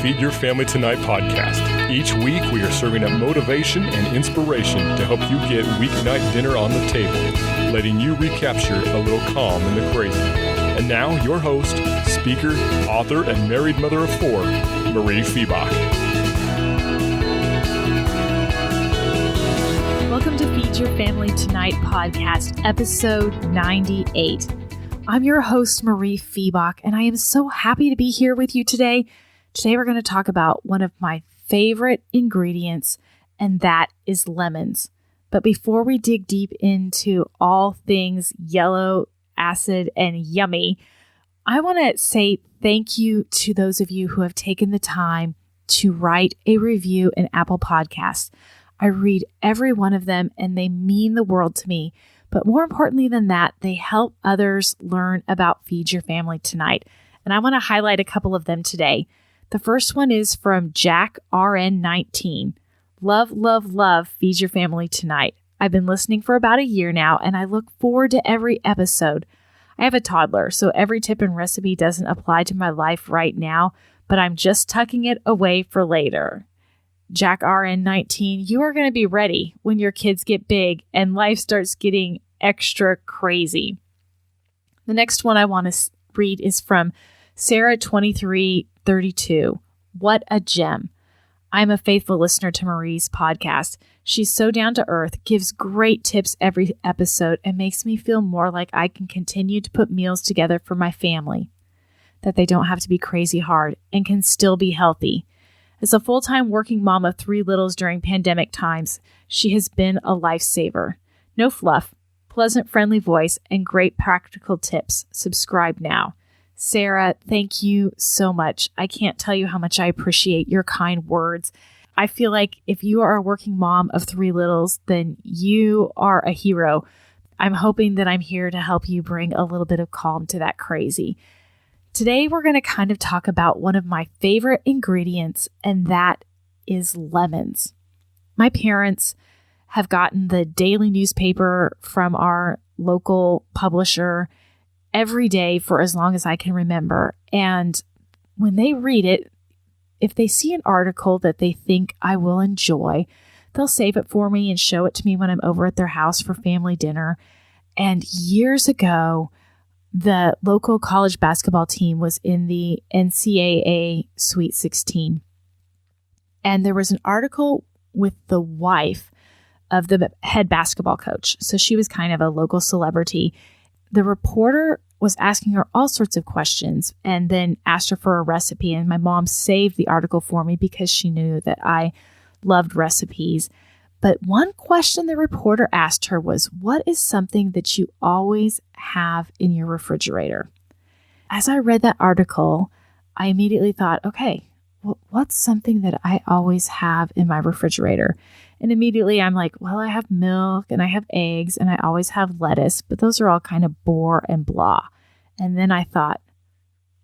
Feed Your Family Tonight podcast. Each week, we are serving up motivation and inspiration to help you get weeknight dinner on the table, letting you recapture a little calm in the crazy. And now, your host, speaker, author, and married mother of four, Mariefiebach. Welcome to Feed Your Family Tonight podcast, episode 98. I'm your host, Mariefiebach, and I am so happy to be here with you today. Today, we're going to talk about one of my favorite ingredients, and that is lemons. But before we dig deep into all things yellow, acid, and yummy, I want to say thank you to those of you who have taken the time to write a review in Apple Podcasts. I read every one of them, and they mean the world to me. But more importantly than that, they help others learn about Feed Your Family Tonight. And I want to highlight a couple of them today. The first one is from Jack RN19. Love, love, love Feed Your Family Tonight. I've been listening for about a year now, and I look forward to every episode. I have a toddler, so every tip and recipe doesn't apply to my life right now, but I'm just tucking it away for later. Jack RN19, you are going to be ready when your kids get big and life starts getting extra crazy. The next one I want to read is from Sarah 2332. What a gem. I'm a faithful listener to Marie's podcast. She's so down to earth, gives great tips every episode, and makes me feel more like I can continue to put meals together for my family, that they don't have to be crazy hard and can still be healthy. As a full-time working mom of three littles during pandemic times, she has been a lifesaver. No fluff, pleasant, friendly voice, and great practical tips. Subscribe now. Sarah, thank you so much. I can't tell you how much I appreciate your kind words. I feel like if you are a working mom of three littles, then you are a hero. I'm hoping that I'm here to help you bring a little bit of calm to that crazy. Today, we're going to kind of talk about one of my favorite ingredients, and that is lemons. My parents have gotten the daily newspaper from our local publisher every day for as long as I can remember. And when they read it, if they see an article that they think I will enjoy, they'll save it for me and show it to me when I'm over at their house for family dinner. And years ago, the local college basketball team was in the NCAA Sweet 16. And there was an article with the wife of the head basketball coach. So she was kind of a local celebrity. The reporter was asking her all sorts of questions and then asked her for a recipe. And my mom saved the article for me because she knew that I loved recipes. But one question the reporter asked her was, what is something that you always have in your refrigerator? As I read that article, I immediately thought, okay, well, what's something that I always have in my refrigerator? And immediately I'm like, well, I have milk and I have eggs and I always have lettuce, but those are all kind of bore and blah. And then I thought,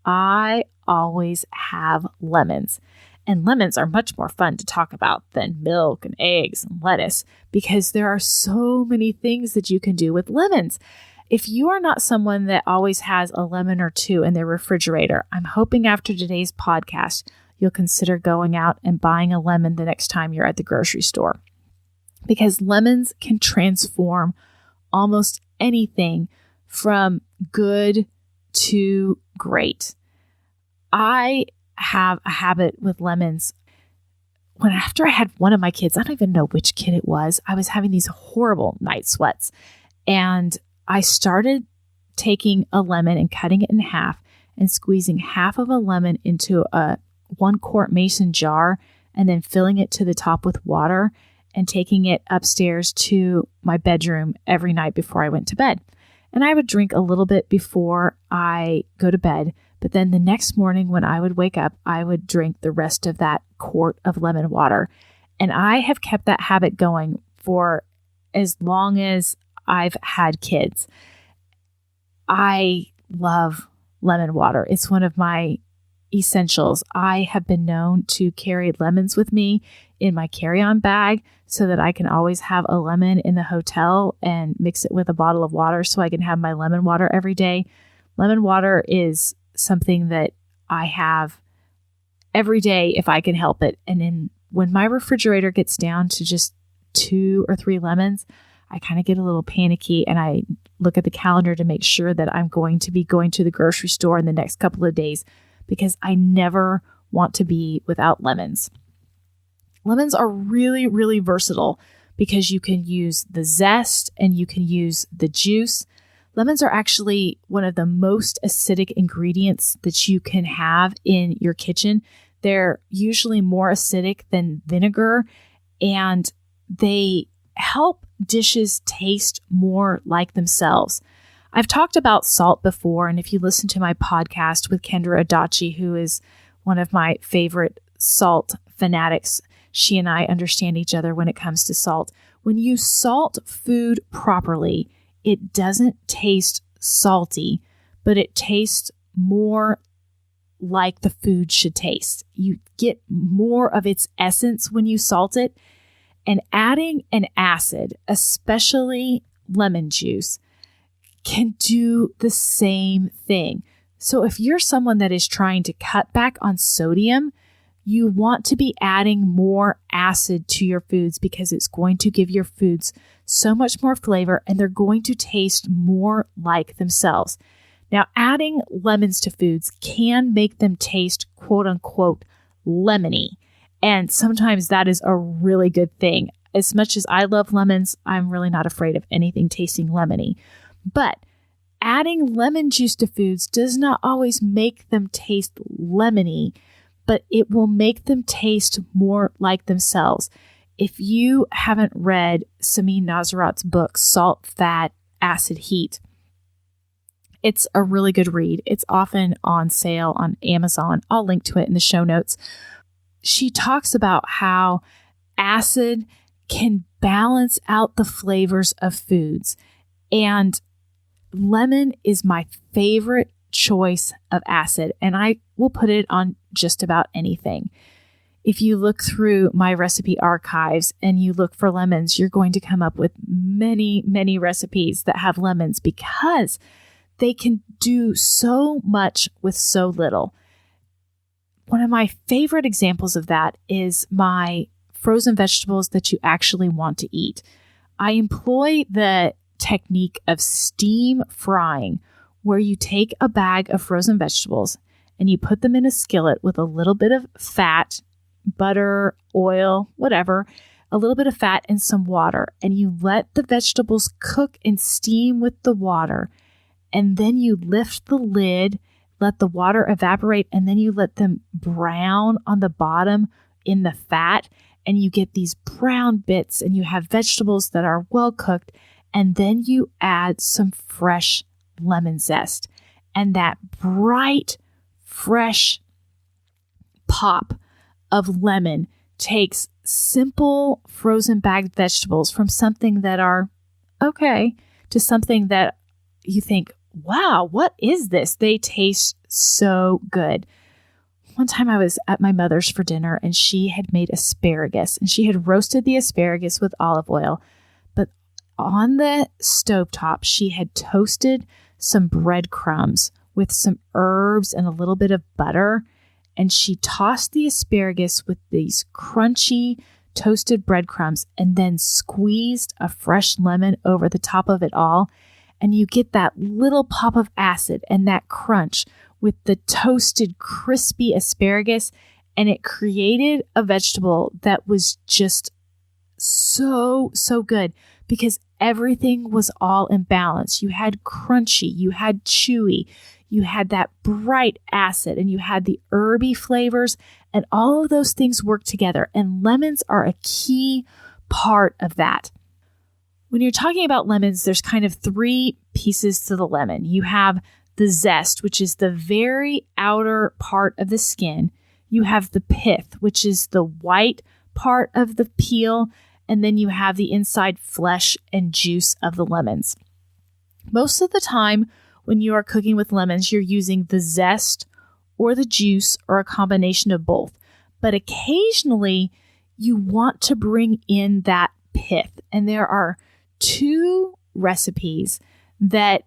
I always have lemons. And lemons are much more fun to talk about than milk and eggs and lettuce because there are so many things that you can do with lemons. If you are not someone that always has a lemon or two in their refrigerator, I'm hoping after today's podcast, you'll consider going out and buying a lemon the next time you're at the grocery store. Because lemons can transform almost anything from good to great. I have a habit with lemons. After I had one of my kids, I don't even know which kid it was, I was having these horrible night sweats. And I started taking a lemon and cutting it in half and squeezing half of a lemon into a 1-quart mason jar and then filling it to the top with water and taking it upstairs to my bedroom every night before I went to bed. And I would drink a little bit before I go to bed. But then the next morning when I would wake up, I would drink the rest of that quart of lemon water. And I have kept that habit going for as long as I've had kids. I love lemon water. It's one of my essentials. I have been known to carry lemons with me in my carry-on bag so that I can always have a lemon in the hotel and mix it with a bottle of water so I can have my lemon water every day. Lemon water is something that I have every day if I can help it. And then when my refrigerator gets down to just 2 or 3 lemons, I kind of get a little panicky and I look at the calendar to make sure that I'm going to be going to the grocery store in the next couple of days because I never want to be without lemons. Lemons are really, really versatile because you can use the zest and you can use the juice. Lemons are actually one of the most acidic ingredients that you can have in your kitchen. They're usually more acidic than vinegar, and they help dishes taste more like themselves. I've talked about salt before, and if you listen to my podcast with Kendra Adachi, who is one of my favorite salt fanatics, she and I understand each other when it comes to salt. When you salt food properly, it doesn't taste salty, but it tastes more like the food should taste. You get more of its essence when you salt it. And adding an acid, especially lemon juice, can do the same thing. So if you're someone that is trying to cut back on sodium, you want to be adding more acid to your foods because it's going to give your foods so much more flavor and they're going to taste more like themselves. Now, adding lemons to foods can make them taste quote unquote lemony. And sometimes that is a really good thing. As much as I love lemons, I'm really not afraid of anything tasting lemony. But adding lemon juice to foods does not always make them taste lemony, but it will make them taste more like themselves. If you haven't read Samin Nosrat's book, Salt, Fat, Acid, Heat, it's a really good read. It's often on sale on Amazon. I'll link to it in the show notes. She talks about how acid can balance out the flavors of foods. And lemon is my favorite choice of acid, and I will put it on just about anything. If you look through my recipe archives and you look for lemons, you're going to come up with many, many recipes that have lemons because they can do so much with so little. One of my favorite examples of that is my frozen vegetables that you actually want to eat. I employ the technique of steam frying, where you take a bag of frozen vegetables and you put them in a skillet with a little bit of fat, butter, oil, whatever, a little bit of fat and some water, and you let the vegetables cook and steam with the water. And then you lift the lid, let the water evaporate, and then you let them brown on the bottom in the fat, and you get these brown bits, and you have vegetables that are well cooked, and then you add some fresh lemon zest, and that bright, fresh pop of lemon takes simple frozen bagged vegetables from something that are okay to something that you think, wow, what is this? They taste so good. One time I was at my mother's for dinner and she had made asparagus and she had roasted the asparagus with olive oil. But on the stovetop, she had toasted some breadcrumbs with some herbs and a little bit of butter. And she tossed the asparagus with these crunchy toasted breadcrumbs and then squeezed a fresh lemon over the top of it all. And you get that little pop of acid and that crunch with the toasted, crispy asparagus. And it created a vegetable that was just so good because everything was all in balance. You had crunchy, you had chewy, you had that bright acid, and you had the herby flavors, and all of those things work together. And lemons are a key part of that. When you're talking about lemons, there's kind of 3 pieces to the lemon. You have the zest, which is the very outer part of the skin. You have the pith, which is the white part of the peel. And then you have the inside flesh and juice of the lemons. Most of the time, when you are cooking with lemons, you're using the zest or the juice or a combination of both. But occasionally, you want to bring in that pith. And there are 2 recipes that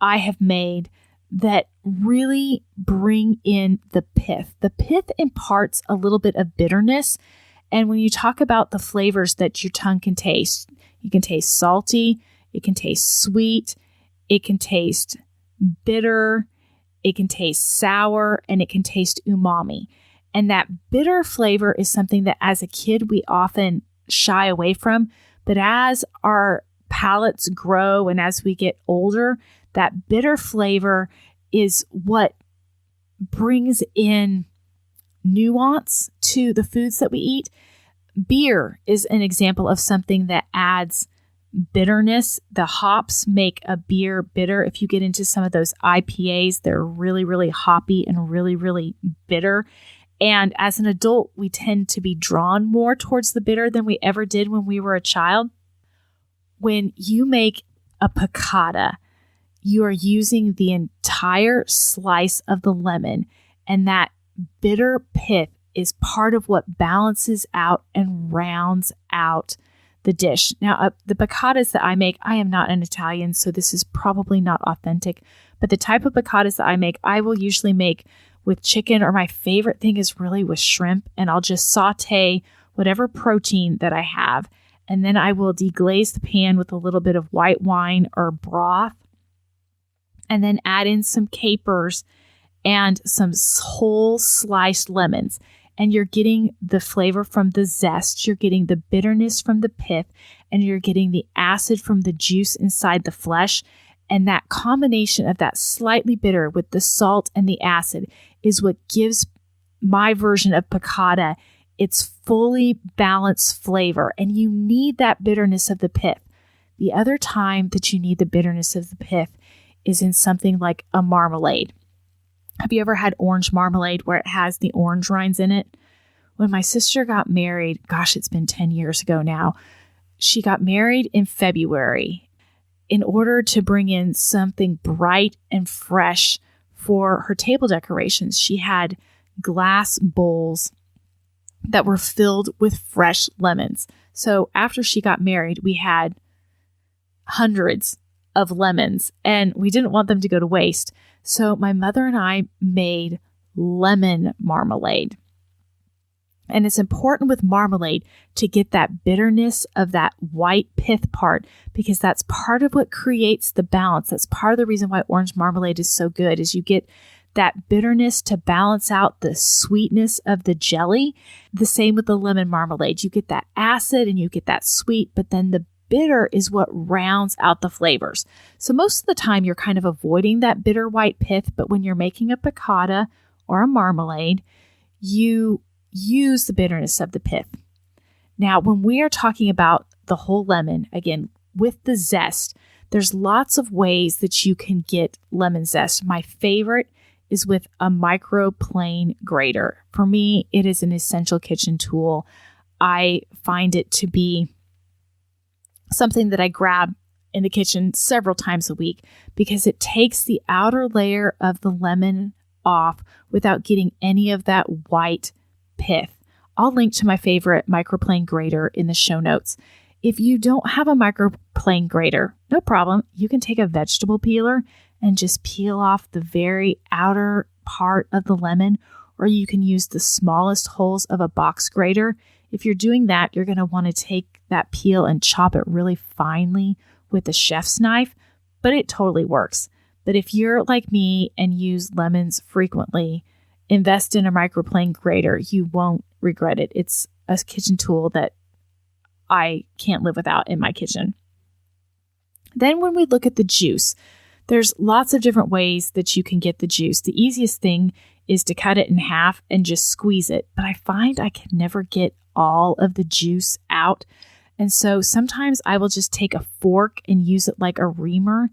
I have made that really bring in the pith. The pith imparts a little bit of bitterness. And when you talk about the flavors that your tongue can taste, you can taste salty, it can taste sweet, it can taste bitter, it can taste sour, and it can taste umami. And that bitter flavor is something that as a kid we often shy away from. But as our palates grow and as we get older, that bitter flavor is what brings in nuance to the foods that we eat. Beer is an example of something that adds bitterness. The hops make a beer bitter. If you get into some of those IPAs, they're really, really hoppy and really, really bitter. And as an adult, we tend to be drawn more towards the bitter than we ever did when we were a child. When you make a piccata, you are using the entire slice of the lemon, and that bitter pith is part of what balances out and rounds out the dish. Now, the piccatas that I make, I am not an Italian, so this is probably not authentic, but the type of piccatas that I make, I will usually make with chicken, or my favorite thing is really with shrimp, and I'll just saute whatever protein that I have, and then I will deglaze the pan with a little bit of white wine or broth, and then add in some capers and some whole sliced lemons. And you're getting the flavor from the zest, you're getting the bitterness from the pith, and you're getting the acid from the juice inside the flesh. And that combination of that slightly bitter with the salt and the acid is what gives my version of piccata its fully balanced flavor. And you need that bitterness of the pith. The other time that you need the bitterness of the pith is in something like a marmalade. Have you ever had orange marmalade where it has the orange rinds in it? When my sister got married, gosh, it's been 10 years ago now, she got married in February. In order to bring in something bright and fresh for her table decorations, she had glass bowls that were filled with fresh lemons. So after she got married, we had hundreds of lemons, and we didn't want them to go to waste. So my mother and I made lemon marmalade. And it's important with marmalade to get that bitterness of that white pith part, because that's part of what creates the balance. That's part of the reason why orange marmalade is so good, is you get that bitterness to balance out the sweetness of the jelly. The same with the lemon marmalade. You get that acid and you get that sweet, but then the bitter is what rounds out the flavors. So most of the time you're kind of avoiding that bitter white pith, but when you're making a piccata or a marmalade, you use the bitterness of the pith. Now, when we are talking about the whole lemon, again, with the zest, there's lots of ways that you can get lemon zest. My favorite is with a microplane grater. For me, it is an essential kitchen tool. I find it to be something that I grab in the kitchen several times a week because it takes the outer layer of the lemon off without getting any of that white pith. I'll link to my favorite microplane grater in the show notes. If you don't have a microplane grater, no problem. You can take a vegetable peeler and just peel off the very outer part of the lemon, or you can use the smallest holes of a box grater. If you're doing that, you're going to want to take that peel and chop it really finely with a chef's knife, but it totally works. But if you're like me and use lemons frequently, invest in a microplane grater. You won't regret it. It's a kitchen tool that I can't live without in my kitchen. Then when we look at the juice, there's lots of different ways that you can get the juice. The easiest thing is to cut it in half and just squeeze it. But I find I can never get all of the juice out. And so sometimes I will just take a fork and use it like a reamer.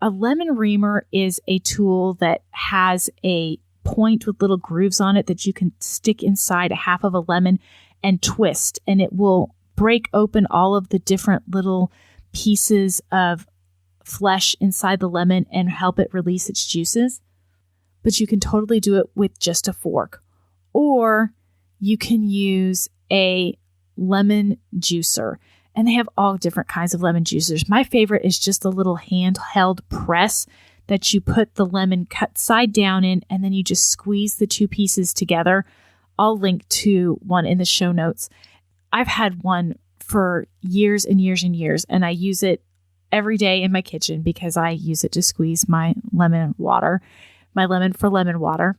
A lemon reamer is a tool that has a point with little grooves on it that you can stick inside a half of a lemon and twist, and it will break open all of the different little pieces of flesh inside the lemon and help it release its juices. But you can totally do it with just a fork, or you can use a lemon juicer, and they have all different kinds of lemon juicers. My favorite is just a little handheld press that you put the lemon cut side down in, and then you just squeeze the two pieces together. I'll link to one in the show notes. I've had one for years and years and years, and I use it every day in my kitchen because I use it to squeeze my lemon for lemon water.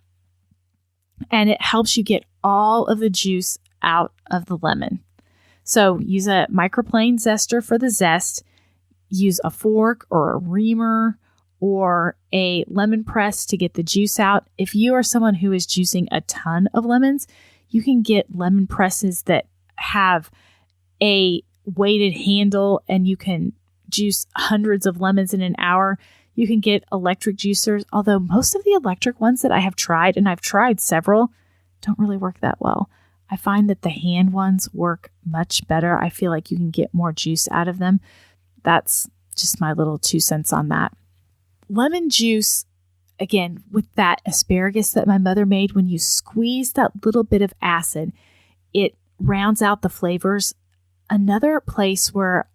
And it helps you get all of the juice out of the lemon. So use a microplane zester for the zest. Use a fork or a reamer or a lemon press to get the juice out. If you are someone who is juicing a ton of lemons, you can get lemon presses that have a weighted handle and you can juice hundreds of lemons in an hour. You can get electric juicers, although most of the electric ones that I have tried, and I've tried several, don't really work that well. I find that the hand ones work much better. I feel like you can get more juice out of them. That's just my little 2 cents on that. Lemon juice, again, with that asparagus that my mother made, when you squeeze that little bit of acid, it rounds out the flavors. Another place where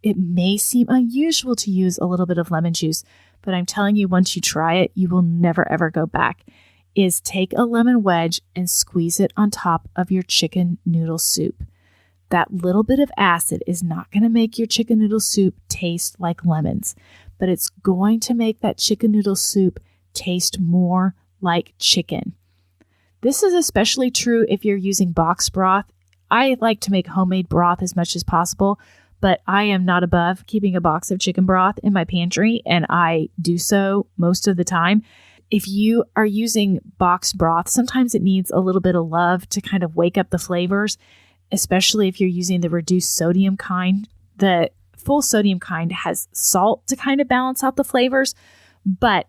it may seem unusual to use a little bit of lemon juice, but I'm telling you, once you try it, you will never, ever go back, is take a lemon wedge and squeeze it on top of your chicken noodle soup. That little bit of acid is not going to make your chicken noodle soup taste like lemons, but it's going to make that chicken noodle soup taste more like chicken. This is especially true if you're using box broth. I like to make homemade broth as much as possible, but I am not above keeping a box of chicken broth in my pantry, and I do so most of the time. If you are using box broth, sometimes it needs a little bit of love to kind of wake up the flavors, especially if you're using the reduced sodium kind. The full sodium kind has salt to kind of balance out the flavors, but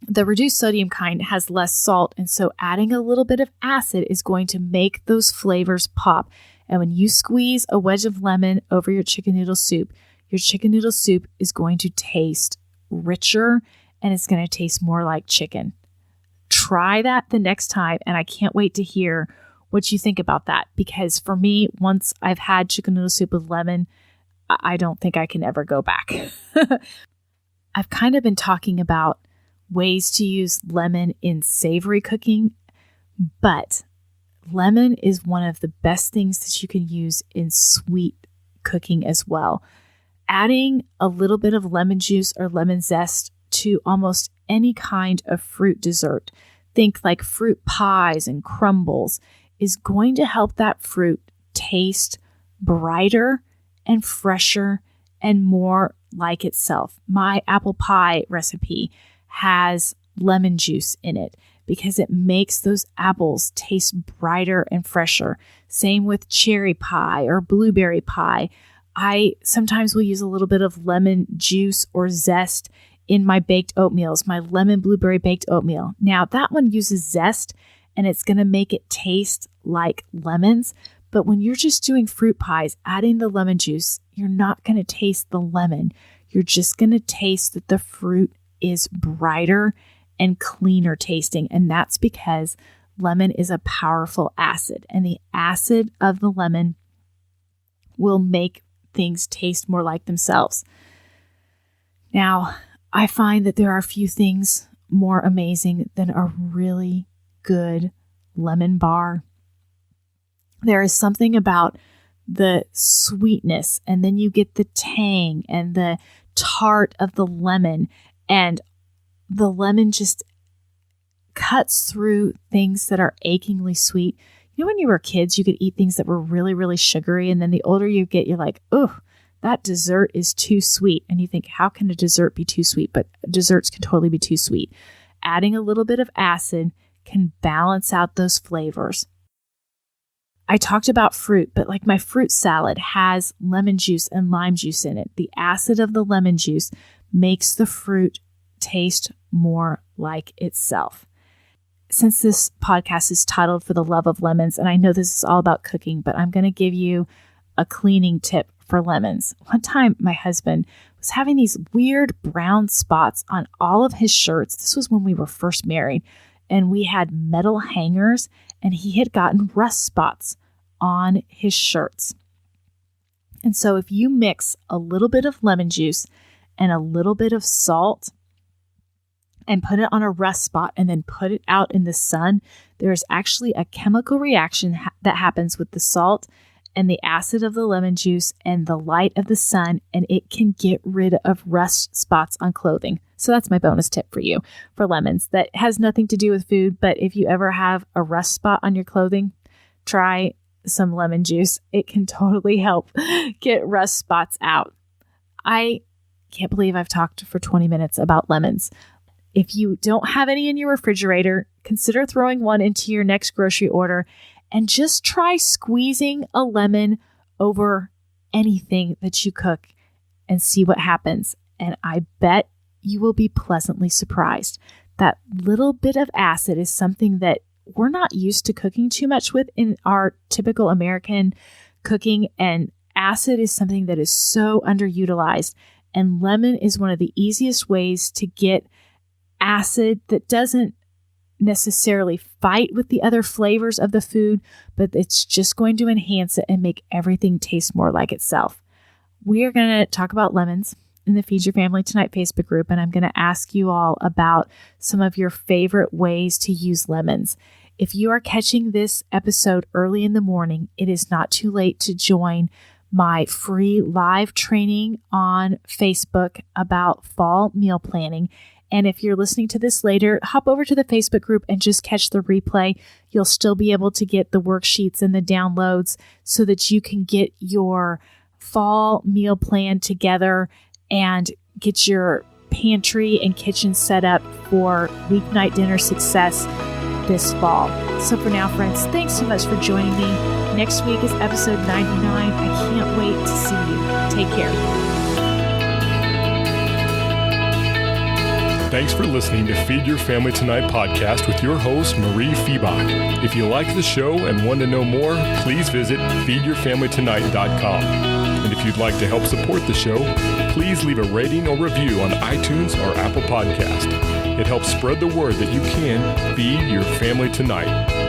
the reduced sodium kind has less salt, and so adding a little bit of acid is going to make those flavors pop. And when you squeeze a wedge of lemon over your chicken noodle soup is going to taste richer and it's going to taste more like chicken. Try that the next time, and I can't wait to hear what you think about that, because for me, once I've had chicken noodle soup with lemon, I don't think I can ever go back. I've kind of been talking about ways to use lemon in savory cooking, but lemon is one of the best things that you can use in sweet cooking as well. Adding a little bit of lemon juice or lemon zest to almost any kind of fruit dessert, think like fruit pies and crumbles, is going to help that fruit taste brighter and fresher and more like itself. My apple pie recipe has lemon juice in it because it makes those apples taste brighter and fresher. Same with cherry pie or blueberry pie. I sometimes will use a little bit of lemon juice or zest in my baked oatmeals, my lemon blueberry baked oatmeal. Now that one uses zest and it's going to make it taste like lemons. But when you're just doing fruit pies, adding the lemon juice, you're not going to taste the lemon. You're just going to taste that the fruit is brighter and cleaner tasting. And that's because lemon is a powerful acid, and the acid of the lemon will make things taste more like themselves. Now, I find that there are a few things more amazing than a really good lemon bar. There is something about the sweetness, and then you get the tang and the tart of the lemon, and the lemon just cuts through things that are achingly sweet. You know, when you were kids, you could eat things that were really, really sugary, and then the older you get, you're like, oh, that dessert is too sweet. And you think, how can a dessert be too sweet? But desserts can totally be too sweet. Adding a little bit of acid can balance out those flavors. I talked about fruit, but like my fruit salad has lemon juice and lime juice in it. The acid of the lemon juice makes the fruit taste more like itself. Since this podcast is titled For the Love of Lemons, and I know this is all about cooking, but I'm going to give you a cleaning tip for lemons. One time, my husband was having these weird brown spots on all of his shirts. This was when we were first married, and we had metal hangers, and he had gotten rust spots on his shirts. And so if you mix a little bit of lemon juice and a little bit of salt and put it on a rust spot and then put it out in the sun, there's actually a chemical reaction that happens with the salt and the acid of the lemon juice and the light of the sun, and it can get rid of rust spots on clothing. So that's my bonus tip for you for lemons. That has nothing to do with food, but if you ever have a rust spot on your clothing, try some lemon juice. It can totally help get rust spots out. I can't believe I've talked for 20 minutes about lemons. If you don't have any in your refrigerator, consider throwing one into your next grocery order and just try squeezing a lemon over anything that you cook and see what happens. And I bet you will be pleasantly surprised. That little bit of acid is something that we're not used to cooking too much with in our typical American cooking, and acid is something that is so underutilized. And lemon is one of the easiest ways to get acid that doesn't necessarily fight with the other flavors of the food, but it's just going to enhance it and make everything taste more like itself. We are going to talk about lemons in the Feed Your Family Tonight Facebook group, and I'm going to ask you all about some of your favorite ways to use lemons. If you are catching this episode early in the morning, it is not too late to join my free live training on Facebook about fall meal planning. And if you're listening to this later, hop over to the Facebook group and just catch the replay. You'll still be able to get the worksheets and the downloads so that you can get your fall meal plan together and get your pantry and kitchen set up for weeknight dinner success this fall. So for now, friends, thanks so much for joining me. Next week is episode 99. I can't wait to see you. Take care. Thanks for listening to Feed Your Family Tonight podcast with your host, Mariefiebach. If you like the show and want to know more, please visit feedyourfamilytonight.com. And if you'd like to help support the show, please leave a rating or review on iTunes or Apple Podcast. It helps spread the word that you can feed your family tonight.